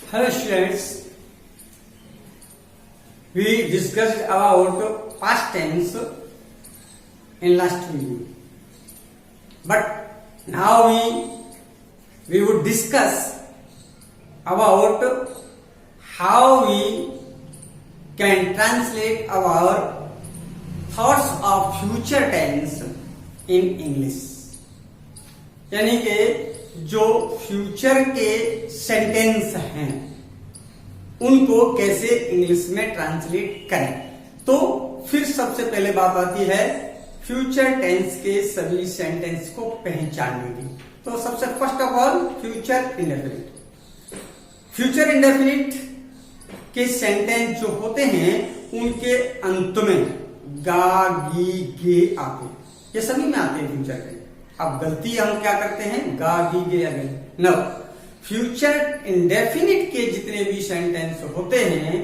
Hello students, we discussed about past tense in last video, but now we would discuss about how we can translate our thoughts of future tense in English. यानी कि जो future के sentence हैं उनको कैसे English में translate करें। तो फिर सबसे पहले बात आती है फ्यूचर टेंस के सभी सेंटेंस को पहचानने की। तो सबसे first of all future indefinite. Future indefinite के सेंटेंस जो होते हैं उनके अंत में गा गी गे आते हैं, ये सभी में आते हैं फ्यूचर के। अब गलती हम क्या करते हैं, गा गी गे आ गए। नो, फ्यूचर इंडेफिनिट के जितने भी सेंटेंस होते हैं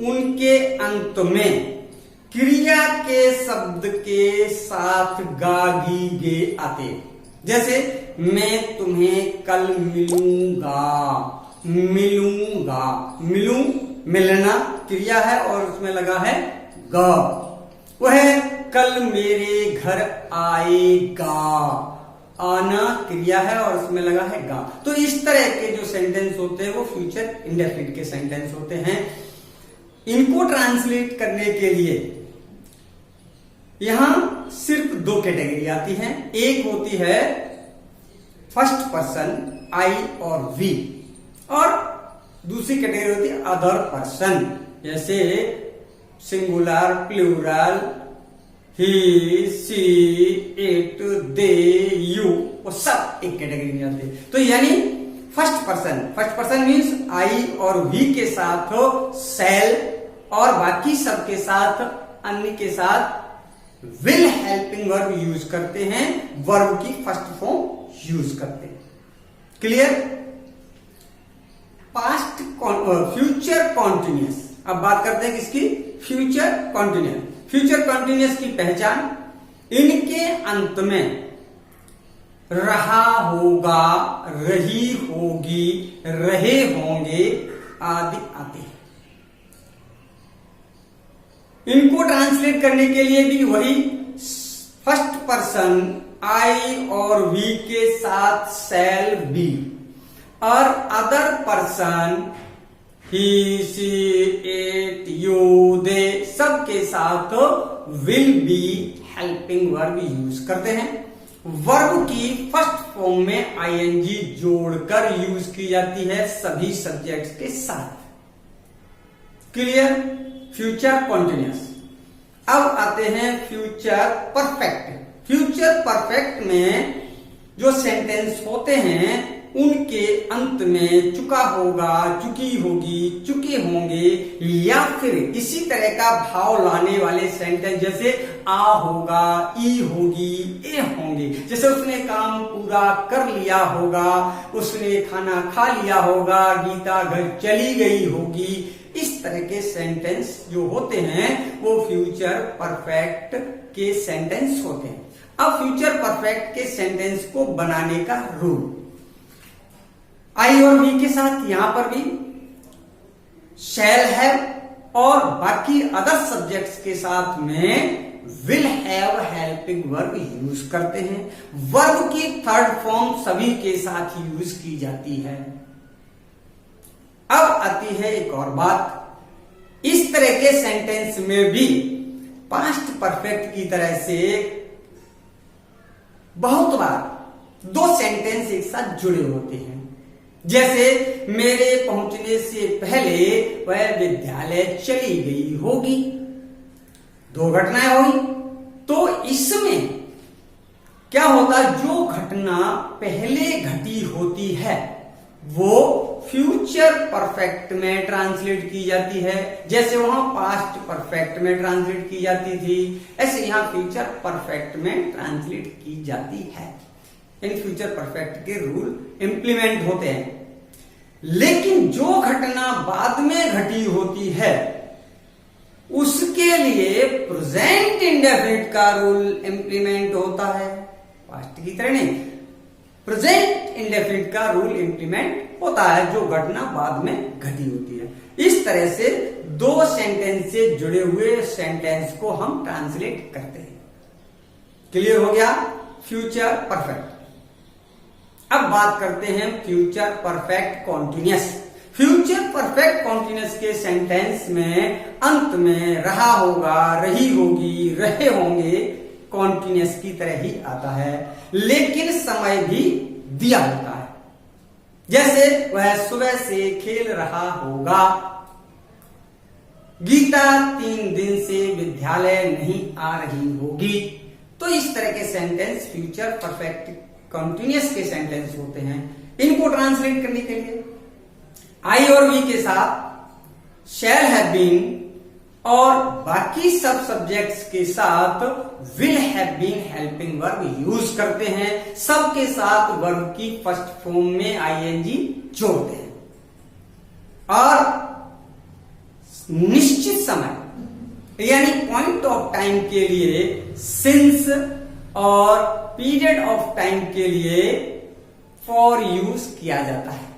उनके अंत में क्रिया के शब्द के साथ गा गी गे आते। जैसे मैं तुम्हें कल मिलूंगा, मिलूंगा, मिलूं मिलना क्रिया है और उसमें लगा है गा। वह कल मेरे घर आएगा, आना क्रिया है और उसमें लगा है गा। तो इस तरह के जो सेंटेंस होते हैं वो फ्यूचर इंडेफिनिट के सेंटेंस होते हैं। इनको ट्रांसलेट करने के लिए यहां सिर्फ दो कैटेगरी आती हैं। एक होती है फर्स्ट पर्सन आई और वी, और दूसरी कैटेगरी होती है अदर पर्सन, जैसे singular, plural, he, she, it, they, you, वो सब एक कैटेगरी में आते हैं। तो यानी फर्स्ट पर्सन मीन्स आई और वी के साथ सेल और बाकी सब के साथ, अन्य के साथ विल हेल्पिंग वर्ब यूज करते हैं, वर्ब की फर्स्ट फॉर्म यूज करते हैं। क्लियर? Past future continuous. अब बात करते हैं किसकी, फ्यूचर कॉन्टिन्यूअस। फ्यूचर कॉन्टिन्यूअस की पहचान, इनके अंत में रहा होगा, रही होगी, रहे होंगे आदि आते हैं। इनको ट्रांसलेट करने के लिए भी वही फर्स्ट पर्सन आई और वी के साथ सेल बी, और other person he, she, it, you, they सब के साथ will be helping verb use करते हैं। वर्ब की फर्स्ट फॉर्म में आईएनजी जोड़कर यूज की जाती है सभी सब्जेक्ट्स के साथ। क्लियर? Future continuous. अब आते हैं फ्यूचर परफेक्ट। फ्यूचर परफेक्ट में जो सेंटेंस होते हैं उनके अंत में चुका होगा, चुकी होगी, चुके होंगे या फिर इसी तरह का भाव लाने वाले सेंटेंस, जैसे आ होगा, ई होगी, ए होंगे। जैसे उसने काम पूरा कर लिया होगा, उसने खाना खा लिया होगा, गीता घर चली गई होगी। इस तरह के सेंटेंस जो होते हैं वो फ्यूचर परफेक्ट के सेंटेंस होते हैं। अब फ्यूचर परफेक्ट के सेंटेंस को बनाने का रूल, आई और वी के साथ यहां पर भी शैल है और बाकी अदर सब्जेक्ट्स के साथ में will have helping verb use करते हैं। वर्ब की थर्ड फॉर्म सभी के साथ यूज की जाती है। अब आती है एक और बात, इस तरह के सेंटेंस में भी पास्ट परफेक्ट की तरह से बहुत बार दो सेंटेंस एक साथ जुड़े होते हैं। जैसे मेरे पहुंचने से पहले वह विद्यालय चली गई होगी, दो घटनाएं हुई। तो इसमें क्या होता, जो घटना पहले घटी होती है वो फ्यूचर परफेक्ट में ट्रांसलेट की जाती है। जैसे वहां पास्ट परफेक्ट में ट्रांसलेट की जाती थी, ऐसे यहां फ्यूचर परफेक्ट में ट्रांसलेट की जाती है। इन फ्यूचर परफेक्ट के रूल इंप्लीमेंट होते हैं। लेकिन जो घटना बाद में घटी होती है उसके लिए प्रेजेंट इंडेफिनिट का रूल इंप्लीमेंट होता है, पास्ट की तरह नहीं। प्रेजेंट इंडेफिनिट का रूल इंप्लीमेंट होता है, जो घटना बाद में घटी होती है। इस तरह से दो सेंटेंस से जुड़े हुए सेंटेंस को हम ट्रांसलेट करते हैं। क्लियर हो गया? Future perfect. अब बात करते हैं future perfect continuous. Future perfect continuous के सेंटेंस में अंत में रहा होगा, रही होगी, रहे होंगे कॉन्टिन्यूअस की तरह ही आता है, लेकिन समय भी दिया होता है। जैसे वह सुबह से खेल रहा होगा, गीता 3 दिन से विद्यालय नहीं आ रही होगी। तो इस तरह के सेंटेंस फ्यूचर परफेक्ट कंटिन्यूअस के सेंटेंस होते हैं। इनको ट्रांसलेट करने के लिए आई और वी के साथ शैल हैव बीन और बाकी सब सब्जेक्ट्स के साथ will have been helping verb use करते हैं। सब के साथ वर्ब की फर्स्ट फॉर्म में आईएनजी जोड़ते हैं और निश्चित समय यानी पॉइंट ऑफ टाइम के लिए सिंस और पीरियड ऑफ टाइम के लिए फॉर यूज किया जाता है।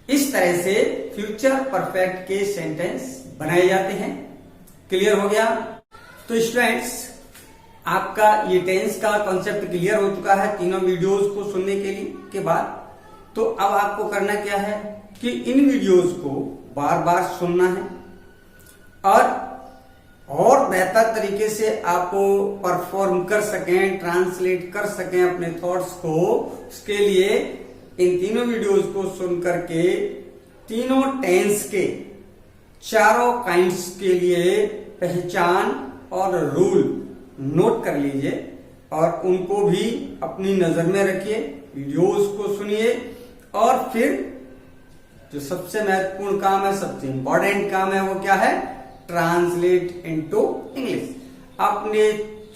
इस तरह से फ्यूचर परफेक्ट के सेंटेंस बनाए जाते हैं। क्लियर हो गया? तो स्टूडेंट्स, आपका ये टेंस का कॉन्सेप्ट क्लियर हो चुका है तीनों वीडियोस को सुनने के बाद। तो अब आपको करना क्या है कि इन वीडियोस को बार बार सुनना है और बेहतर तरीके से आपको परफॉर्म कर सकें, ट्रांसलेट कर सकें अपने थॉट्स को। उसके लिए इन तीनों वीडियोस को सुन करके तीनों टेंस के चारों काइंड्स के लिए पहचान और रूल नोट कर लीजिए और उनको भी अपनी नजर में रखिए, वीडियोस को सुनिए और फिर जो सबसे महत्वपूर्ण काम है, सबसे इंपॉर्टेंट काम है, वो क्या है? Translate into English. अपने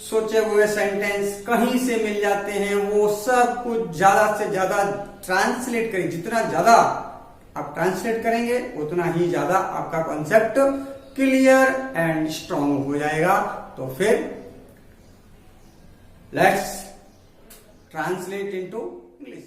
सोचे हुए सेंटेंस कहीं से मिल जाते हैं, वो सब कुछ ज्यादा से ज्यादा ट्रांसलेट करें। जितना ज्यादा आप ट्रांसलेट करेंगे उतना ही ज्यादा आपका कॉन्सेप्ट क्लियर एंड स्ट्रांग हो जाएगा। तो फिर लेट्स ट्रांसलेट इनटू इंग्लिश।